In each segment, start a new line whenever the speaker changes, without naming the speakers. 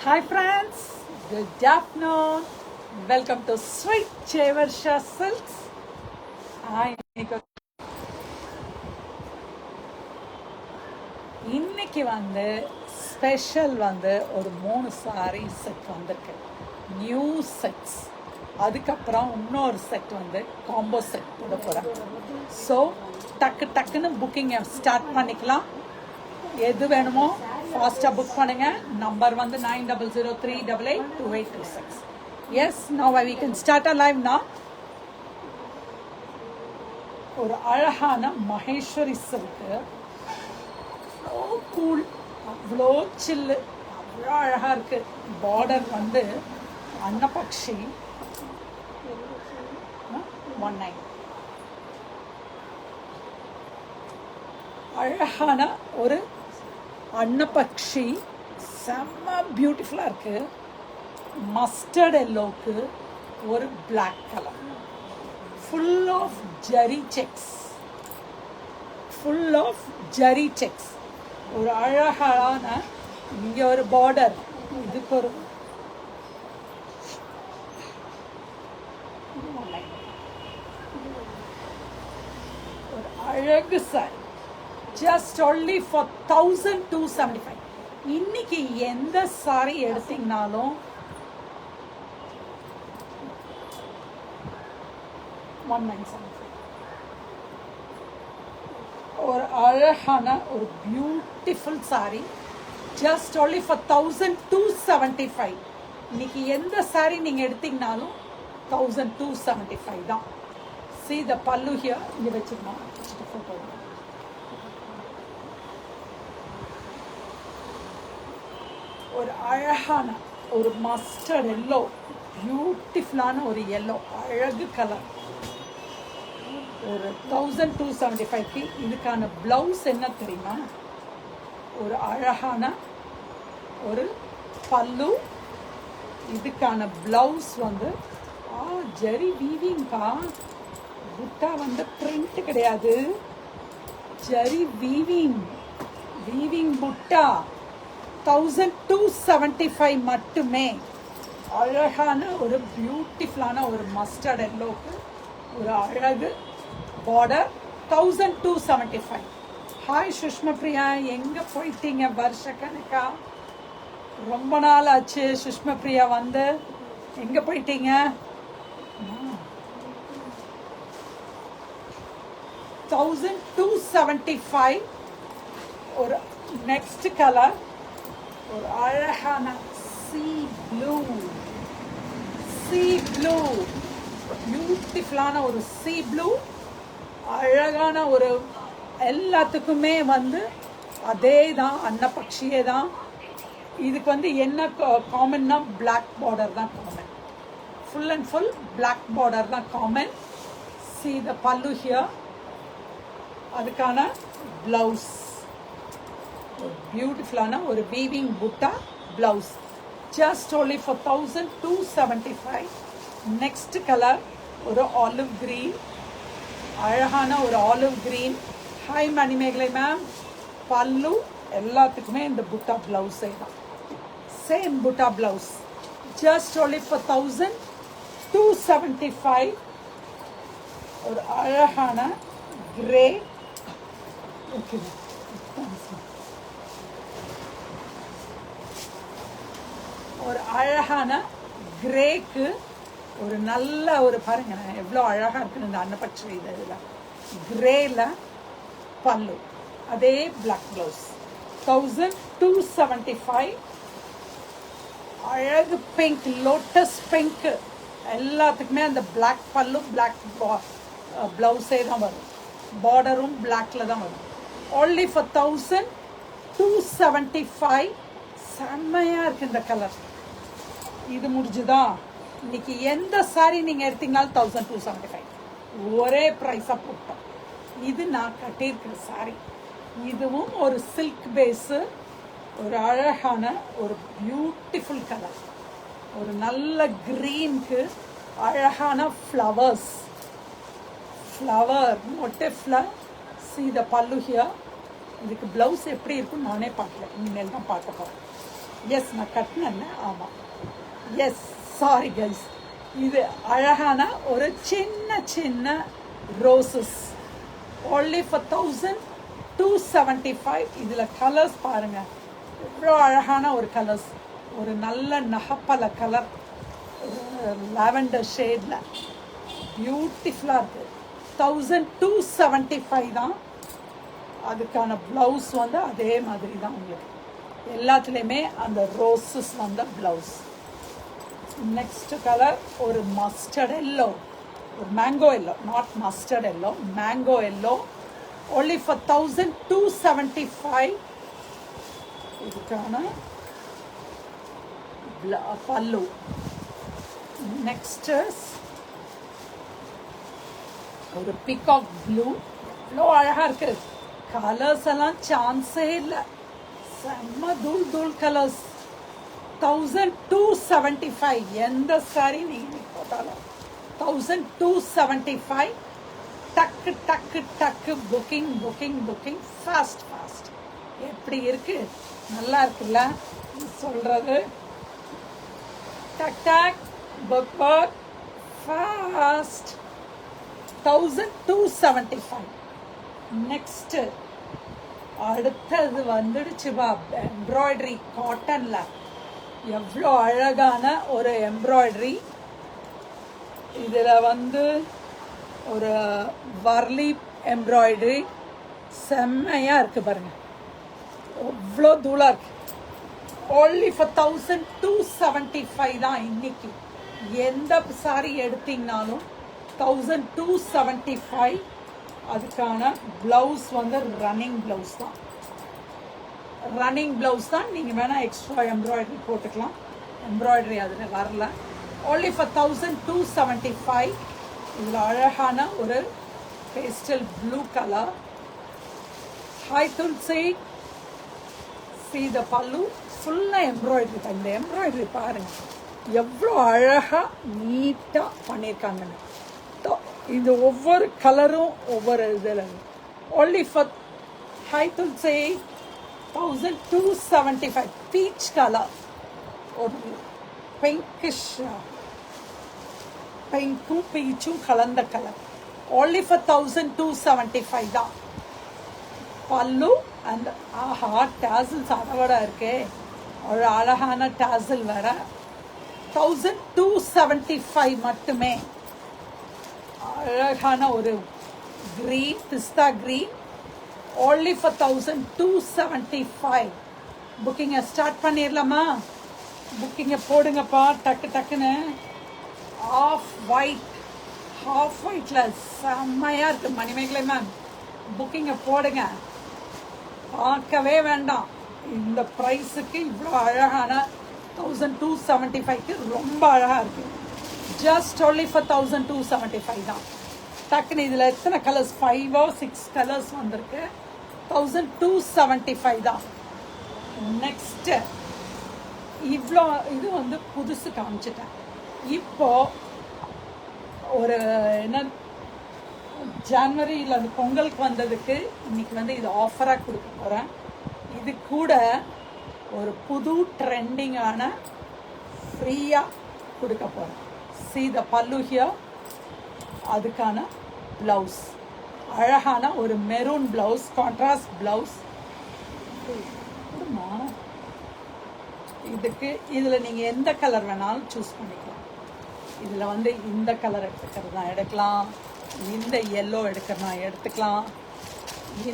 Hi friends, good afternoon. Welcome to Sweet Chevarsha Silks. இன்னைக்கு வந்து special வந்து ஒரு 3 சாரி செட் வந்திருக்கு, நியூ செட்ஸ். அதுக்கப்புறம் இன்னொரு செட் வந்து காம்போ செட் போட போகிறேன். ஸோ டக்குன்னு புக்கிங்கை ஸ்டார்ட் பண்ணிக்கலாம். எது வேணுமோ ஃபாஸ்ட்டாக புக் பண்ணுங்க. நம்பர் வந்து 9003882826. Yes, now we can start a live நா. ஒரு அழகான மகேஸ்வரி சில்க்கு, அவ்வளோ கூல், அவ்வளோ சில்லு, அவ்வளோ அழகாக இருக்குது. பார்டர் வந்து அன்னபக்ஷி 19. அழகான ஒரு அன்னபக்ஷி, செம்ம பியூட்டிஃபுல்லாக இருக்குது. மஸ்டர்ட் எல்லோவுக்கு ஒரு black colour, full of zari checks, ஒரு அழகான இங்கே ஒரு பார்டர், இதுக்கு ஒரு அழகு சாரி. Just only for 1275. இன்னைக்கு எந்த சாரி எடுத்தீங்கனாலும் 1975. ஒரு அழகான ஒரு beautiful sorry, just only for 1275. இன்னைக்கு எந்த சாரி நீங்கள் எடுத்தீங்கனாலும் 1275 தான். See the pallu here. இங்கே வச்சுக்கணும். ஃபோட்டோ ஒரு அழகான ஒரு மஸ்டர்ட் எல்லோ, பியூட்டிஃபுல்லான ஒரு எல்லோ, அழகு கலர். ஒரு 1275க்கு இதுக்கான ப்ளவுஸ் என்ன தெரியுமா? ஒரு அழகான ஒரு பல்லு. இதுக்கான ப்ளவுஸ் வந்து ஜரி வீவிங்க்கா. புட்டா வந்து பிரிண்ட் கிடையாது, ஜரி வீவிங் புட்டா. 1275 மட்டுமே. அழகான ஒரு பியூட்டிஃபுல்லான ஒரு மஸ்டர்ட் எல்லோக்கு ஒரு அழகு பார்டர். 1275. ஹாய் சுஷ்மா பிரியா, எங்கே போயிட்டீங்க? வருஷ கணக்கா, ரொம்ப நாள் ஆச்சு சுஷ்மா பிரியா வந்து. எங்கே போயிட்டீங்க? 1275. ஒரு நெக்ஸ்ட் கலர், ஒரு அழகான சீ ப்ளூ, பியூட்டிஃபுல்லான ஒரு சீ ப்ளூ. அழகான ஒரு எல்லாத்துக்குமே வந்து அதே தான், அன்னபக்ஷியே தான். இதுக்கு வந்து என்ன காமன்னா பிளாக் பார்டர் தான் common, full and full black border தான் common. See the pallu here. அதுக்கான ப்ளவுஸ் பியூட்டிஃபுல்லான ஒரு வீவிங் புட்டா blouse, just only for 1275. Next colour ஒரு ஆலிவ் கிரீன், அழகான ஒரு olive green. Hi Manimegalai ma'am. Pallu எல்லாத்துக்குமே இந்த புட்டா ப்ளவுஸே தான், சேம் புட்டா ப்ளவுஸ், ஜஸ்ட் ஓன்லி ஃபார் 1275. ஒரு அழகான கிரே, ஒரு அழகான கிரேக்கு ஒரு நல்ல ஒரு பாருங்க எவ்வளோ அழகாக இருக்குன்னு இந்த அன்னபட்சி. இதில் கிரேல பல்லு, அதே பிளாக் ப்ளவுஸ். 1275. அழகு பிங்க், லோட்டஸ் பிங்க். எல்லாத்துக்குமே அந்த பிளாக் பல்லு, பிளாக் ப்ளவுஸே தான் வரும். பார்டரும் பிளாக்ல தான் வரும். only for 1275. செம்மையாக இருக்குது இந்த கலர். இது முடிஞ்சுதா? இன்னைக்கு எந்த சாரி நீங்கள் எடுத்தீங்கனாலும் 1275 ஒரே ப்ரைஸாக போட்டோம். இது நான் கட்டியிருக்கிற சாரி. இதுவும் ஒரு சில்க் பேஸு, ஒரு அழகான ஒரு பியூட்டிஃபுல் கலர், ஒரு நல்ல க்ரீனுக்கு அழகான ஃப்ளவர் மோட்டிஃப்ல. See the pallu here. இதுக்கு ப்ளவுஸ் எப்படி இருக்குன்னு நானே பார்க்கல, இனிமேல் தான் பார்க்க போகிறேன். எஸ் நான் கட்டினேன். ஆமாம், எஸ் சாரி கைஸ். இது அழகான ஒரு சின்ன சின்ன ரோசஸ் only for 1275. இதில் கலர்ஸ் பாருங்கள், எவ்வளோ அழகான ஒரு கலர்ஸ். ஒரு நல்ல நகப்பல கலர், லாவெண்டர் ஷேடில் பியூட்டிஃபுல்லாக இருக்குது. 1275 தான். அதுக்கான ப்ளவுஸ் வந்து அதே மாதிரி தான் உங்களுக்கு எல்லாத்துலேயுமே அந்த ரோசஸ் வந்த ப்ளவுஸ். நெக்ஸ்ட் கலர் ஒரு மஸ்டர்ட் எல்லோ, ஒரு mango yellow, not mustard yellow, mango yellow. only for 1275. இதுக்கான பல்லு. நெக்ஸ்ட் ஒரு பிகாக் ப்ளூ, எவ்வளோ அழகாக இருக்குது. கலர்ஸ் எல்லாம் சான்ஸே இல்லை, செம்ம தூள் தூள் கலர்ஸ். 1275. எந்த சாரி நீங்கள் போட்டாலும் 1275. டக்கு டக்கு டக்கு booking booking booking fast fast. எப்படி இருக்கு, நல்லா இருக்குல்ல சொல்றது. டக் டக் புக் புக் ஃபாஸ்ட். 1275. நெக்ஸ்ட் அடுத்தது வந்துடுச்சுப்பா, எம்ப்ராய்டரி காட்டன்ல. எவ்வளோ அழகான ஒரு எம்ப்ராய்டரி. இதில் வந்து ஒரு வர்லி எம்ப்ராய்டரி செம்மையாக இருக்குது பாருங்கள், எவ்வளோ தூளாக இருக்குது. only for 1275 தான் இன்னைக்கு. எந்த சாரி எடுத்தீங்கனாலும் 1275. அதுக்கான ப்ளவுஸ் வந்து ரன்னிங் ப்ளவுஸ் தான், ரன்னிங் ப்ளவுஸ் தான். நீங்கள் வேணால் எக்ஸ்ட்ரா எம்ப்ராய்டரி போட்டுக்கலாம், எம்ப்ராய்டரி அதில் வரல. only for 1275. இதில் அழகான ஒரு pastel blue colour. Hi Tulsi. see the pallu ஃபுல்லாக எம்ப்ராய்டரி தான். இந்த எம்ப்ராய்டரி பாருங்கள் எவ்வளோ அழகாக நீட்டாக பண்ணியிருக்காங்கன்னு. இது ஒவ்வொரு கலரும் ஒவ்வொரு இதில். only for hi Tulsi 1275. Peach colour, ஒரு பிங்கிஷ், பிங்க்கும் பீச்சும் கலந்த கலர். only for 1275 தான். பல்லு அண்ட் ஆஹா டாசில்ஸ் அதோட இருக்கே, ஒரு அழகான டாசில் வர. 1275 மட்டுமே. அழகான ஒரு க்ரீன், பிஸ்தா க்ரீன். only for 1275. புக்கிங்கை ஸ்டார்ட் பண்ணிடலாமா? புக்கிங்கை போடுங்கப்பா டக்கு டக்குன்னு. ஆஃப் ஒயிட்டில் செம்மையாக இருக்குது மணிமேகலை மேம். புக்கிங்கை போடுங்க, பார்க்கவே வேண்டாம். இந்த ப்ரைஸுக்கு இவ்வளோ அழகான 1275க்கு ரொம்ப அழகாக இருக்குது. ஜஸ்ட் only for 1275 தான். டக்குன்னு இதில் எத்தனை கலர்ஸ், 5 or 6 கலர்ஸ் வந்திருக்கு. 1275 தான். நெக்ஸ்ட்டு இவ்வளோ இது வந்து புதுசு காமிச்சிட்டேன். இப்போ ஒரு என்ன ஜனவரியில் அந்த பொங்கலுக்கு வந்ததுக்கு இன்னைக்கு வந்து இது ஆஃபராக கொடுக்க போகிறேன். இது கூட ஒரு புது ட்ரெண்டிங்கான ஃப்ரீயாக கொடுக்க போகிறேன். see the pallu here. அதுக்கான ப்ளவுஸ் அழகான ஒரு மெரூன் ப்ளவுஸ், கான்ட்ராஸ்ட் ப்ளவுஸ். இதுக்கு இதில் நீங்கள் எந்த கலர் வேணாலும் சூஸ் பண்ணிக்கலாம். இதில் வந்து இந்த கலர் எடுத்துக்கிறதா எடுக்கலாம், இந்த எல்லோ எடுக்கிறதா எடுத்துக்கலாம்,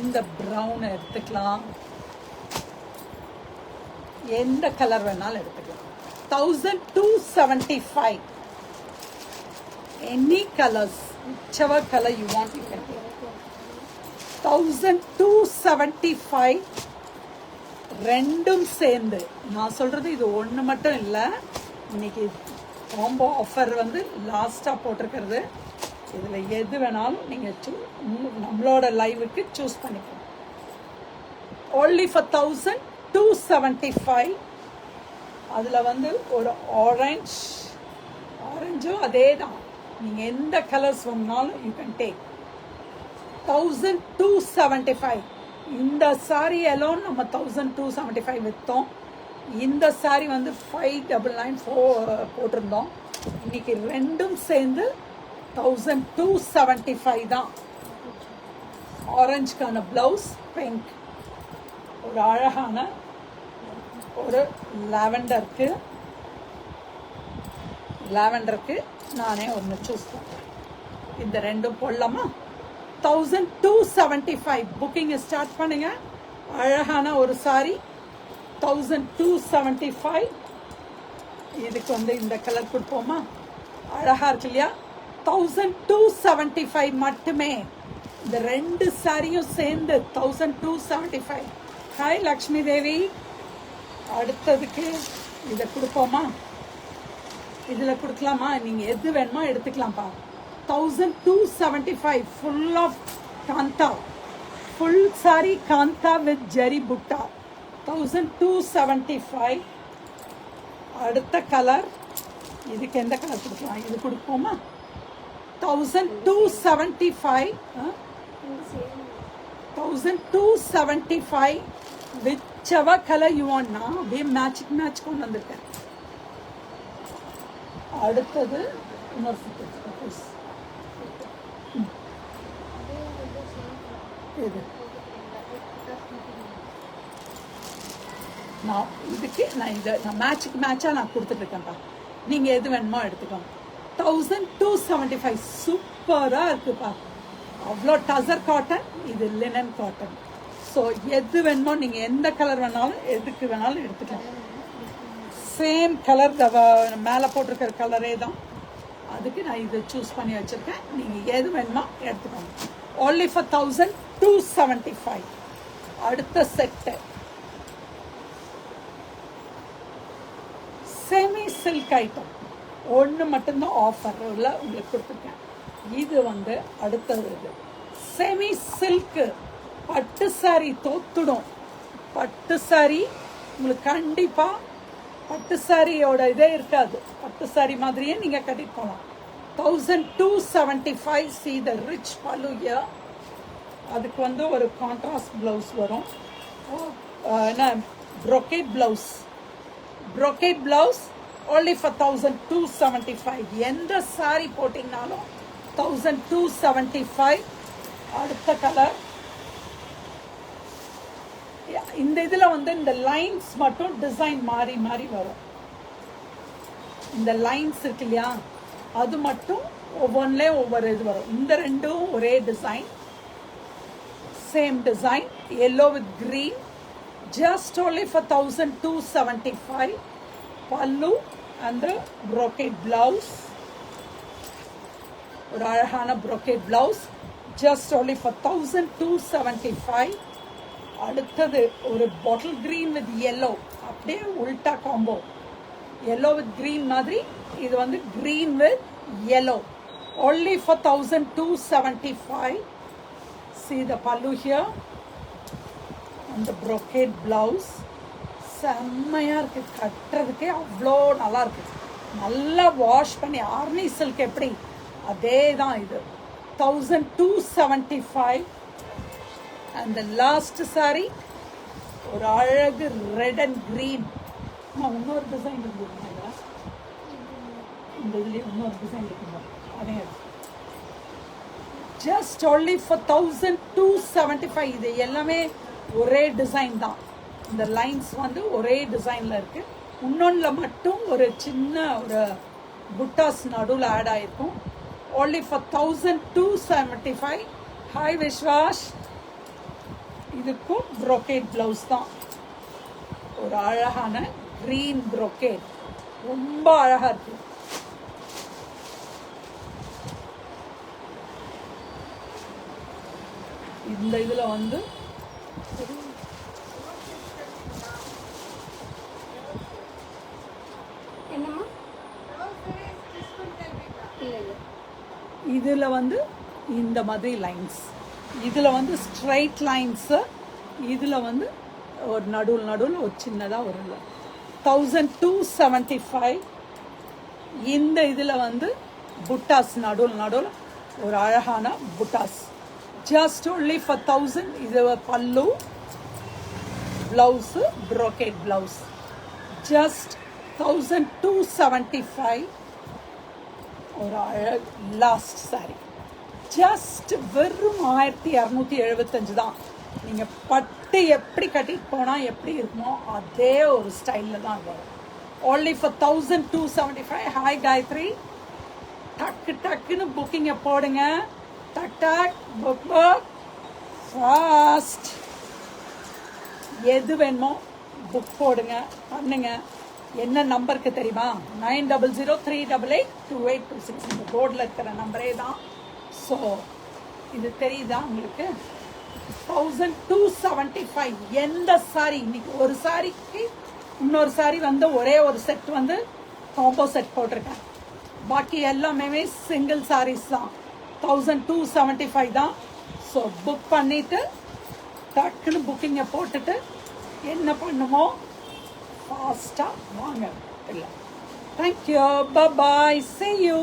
இந்த ப்ரௌன் எடுத்துக்கலாம், எந்த கலர் வேணாலும் எடுத்துக்கலாம். 1275. any colors, whichever color you want you can take. 1275. ரெண்டும் சேர்ந்து நான் சொல்கிறது இது ஒன்று மட்டும் இல்லை. இன்னைக்கு காம்போ ஆஃபர் வந்து லாஸ்ட்டாக போட்டிருக்கிறது. இதில் எது வேணாலும் நீங்கள் நம்மளோட லைவுக்கு சூஸ் பண்ணிக்கலாம். only for 1275. அதில் வந்து ஒரு ஆரஞ்சும் அதே தான். நீங்கள் எந்த கலர்ஸ் வேணாலும் யூ கேன் டேக். 1275. இந்த சாரி எல்லாம் நம்ம 1275 விற்றோம். இந்த saree வந்து 599 போட்டிருந்தோம். இன்னைக்கு ரெண்டும் சேர்ந்து 1275 தான். ஆரஞ்சுக்கான பிளவுஸ், பிங்க், ஒரு அழகான ஒரு லாவெண்டருக்கு நானே ஒன்று சூஸ் பண்ணுறேன். இந்த ரெண்டும் போடலாமா? 1275 புக்கிங் ஸ்டார்ட் பண்ணுங்க. அழகான ஒரு saree 1275. இதுக்கு வந்து இந்த கலர் கொடுப்போமா? அழகா இருக்கு இல்லையா? 1275 மட்டுமே. இந்த ரெண்டு சாரியும் சேர்ந்து 1275. ஹாய் லக்ஷ்மி தேவி. அடுத்ததுக்கு இதை கொடுப்போமா? இதில் கொடுக்கலாமா? நீங்கள் எது வேணுமோ எடுத்துக்கலாம்ப்பா. 1275 full of kantha, full sari kantha with zari butta. 1275. அடுத்த கலர், இதுக்கு எந்த கலர் கொடுக்கலாம்? இது கொடுப்போமா? 1275. 1275 whichever color you want. நான் அப்படியே மேட்ச் கொண்டு வந்திருக்கேன். அடுத்தது இன்னொரு இது நான் இதுக்கு நான் மேட்சாக நான் கொடுத்துட்ருக்கேன்ப்பா. நீங்கள் எது வேணுமோ எடுத்துக்கோங்க. 1275 சூப்பராக இருக்குப்பா. அவ்வளோ டசர் காட்டன், இது லினன் காட்டன். ஸோ எது வேணுமோ நீங்கள் எந்த கலர் வேணாலும் எதுக்கு வேணாலும் எடுத்துக்கலாம். சேம் கலர் மேலே போட்டிருக்கிற கலரே தான். அதுக்கு நான் இதை சூஸ் பண்ணி வச்சுருக்கேன். நீங்கள் எது வேணுமோ எடுத்துக்கோங்க. only for 1275. அடுத்த செட்டு செமி சில்க் ஐட்டம் ஒன்று மட்டும்தான் ஆஃபரில் உங்களுக்கு கொடுத்துருக்கேன். இது வந்து அடுத்தது இது செமி சில்க்கு பட்டு சாரி தோத்துடும். பட்டு சாரி உங்களுக்கு கண்டிப்பாக பட்டு சாரியோட இதே இருக்காது. பட்டு சாரி மாதிரியே நீங்கள் கட்டிட்டு போகலாம். 1275. see the rich pallu here. அதுக்கு வந்து ஒரு கான்ட்ராஸ்ட் ப்ளவுஸ் வரும். என்ன brocade blouse only for 1275. எந்த சாரி போட்டிங்கனாலும் 1275. அடுத்த கலர், இந்த இதில் வந்து இந்த லைன்ஸ் மட்டும் டிசைன் மாறி வரும். இந்த லைன்ஸ் இருக்கு இல்லையா, அது மட்டும் ஒவ்வொன்றுலேயும் ஒவ்வொரு இது வரும். இந்த ரெண்டும் ஒரே design, same design, yellow with green. just only for 1275. pallu and the brocade blouse, ஒரு அழகான brocade blouse, just only for 1275. அடுத்தது ஒரு பாட்டில் green with yellow, அப்படியே உல்டா காம்போ. yellow with green மாதிரி, இது வந்து green with yellow, only for 1275. see the pallu here and the brocade blouse. செம்மையாக இருக்குது. கட்டுறதுக்கே அவ்வளோ நல்லா இருக்குது. நல்லா வாஷ் பண்ணி ஆர்னி சில்க் எப்படி அதே தான் இது. 1275. அந்த லாஸ்ட் சாரி ஒரு அழகு ரெட் அண்ட் க்ரீன். இன்னொரு டிசைன் இருக்குங்களா? இந்த இதுலேயே இன்னொரு டிசைன் இருக்குங்க. அதே just only for 1275. இது எல்லாமே ஒரே டிசைன் தான். இந்த லைன்ஸ் வந்து ஒரே டிசைனில் இருக்குது. இன்னொன்றில் மட்டும் ஒரு சின்ன ஒரு புட்டாஸ் நடுவில் ஆட் ஆகிருக்கும். only for 1275. ஹாய் விஸ்வாஷ். இதுக்கும் brocade ப்ளவுஸ் தான். ஒரு அழகான க்ரீன் brocade, ரொம்ப அழகாக இருக்குது. இந்த இதில் வந்து இதில் வந்து இந்த மாதிரி லைன்ஸ், இதில் வந்து ஸ்ட்ரைட் லைன்ஸு, இதில் வந்து ஒரு நடுவில் ஒரு சின்னதாக ஒரு 1275. இந்த இதில் வந்து புட்டாஸ் நடுவில் ஒரு அழகான புட்டாஸ், just only for 1000. இது பல்லு, ப்ளவுஸு brocade ப்ளவுஸ். just 1275 ஒரு லாஸ்ட் saree ஜஸ்ட் வெறும் 1275 தான். நீங்கள் பட்டு எப்படி கட்டிட்டு போனால் எப்படி இருக்குமோ அதே ஒரு ஸ்டைலில் தான் வரும். only for 1275. ஹாய் காயத்ரி, டக்கு டக்குன்னு புக்கிங்கை போடுங்க. டக் டக் புக் புக் ஃபாஸ்ட். எது வேணுமோ புக் போடுங்க, பண்ணுங்க. என்ன நம்பருக்கு தெரியுமா? 9003882826. இந்த போர்டில் இருக்கிற நம்பரே தான். ஸோ இது தெரியுதா உங்களுக்கு? 1275. எந்த சாரி இன்னைக்கு ஒரு சாரிக்கு இன்னொரு சாரி வந்து ஒரே ஒரு செட் வந்து காம்போ செட் போட்டிருக்கேன். பாக்கி எல்லாமே சிங்கிள் சாரீஸ் தான். 1275 தான். ஸோ புக் பண்ணிட்டு டக்குன்னு புக்கிங்கை போட்டுட்டு என்ன பண்ணுமோ ஃபாஸ்ட்டாக வாங்க. இல்லை, தேங்க்யூ, பாய், see you.